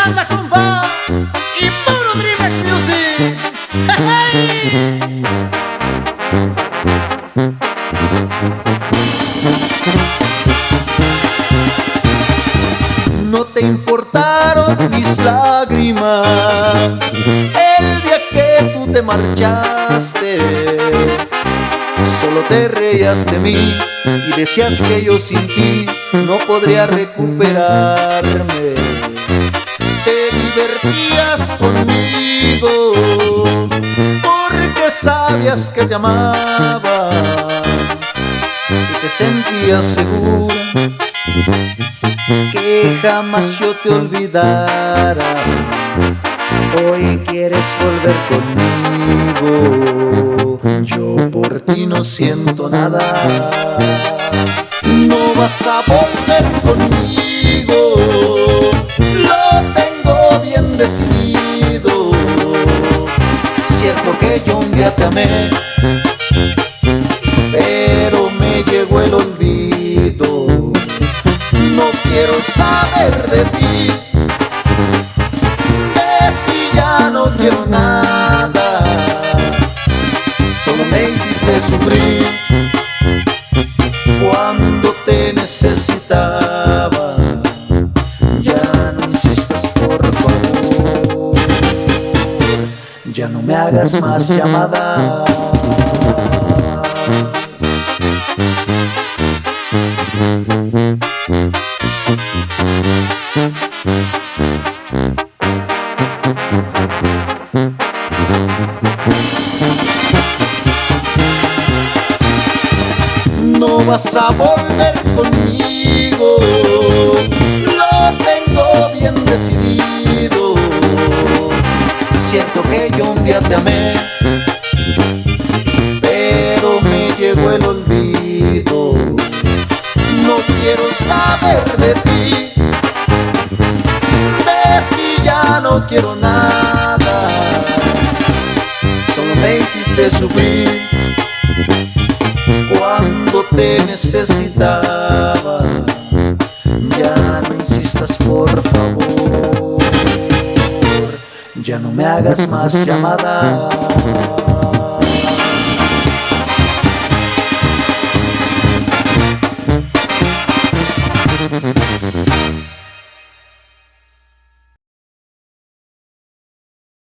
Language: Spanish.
habla, compa, y puro Dream X Music. ¡Hey! No te importaron mis lágrimas el día que tú te marchaste. Solo te reías de mí y decías que yo sin ti no podría recuperarme. Te divertías conmigo porque sabías que te amaba y te sentías segura que jamás yo te olvidara. Hoy quieres volver conmigo, yo por ti no siento nada. No vas a volver conmigo, lo tengo bien decidido. Cierto que yo un día te amé, pero me llegó el olvido. No quiero saber de ti ya no quiero nada. Solo me hiciste sufrir cuando te necesitaba. Ya no insistas, por favor, ya no me hagas más llamadas. No vas a volver conmigo, lo tengo bien decidido. Siento que yo un día te amé, pero me llegó el olvido. No quiero saber de ti ya no quiero nada. Solo me hiciste sufrir cuando te necesitaba. Ya no insistas, por favor, ya no me hagas más llamadas.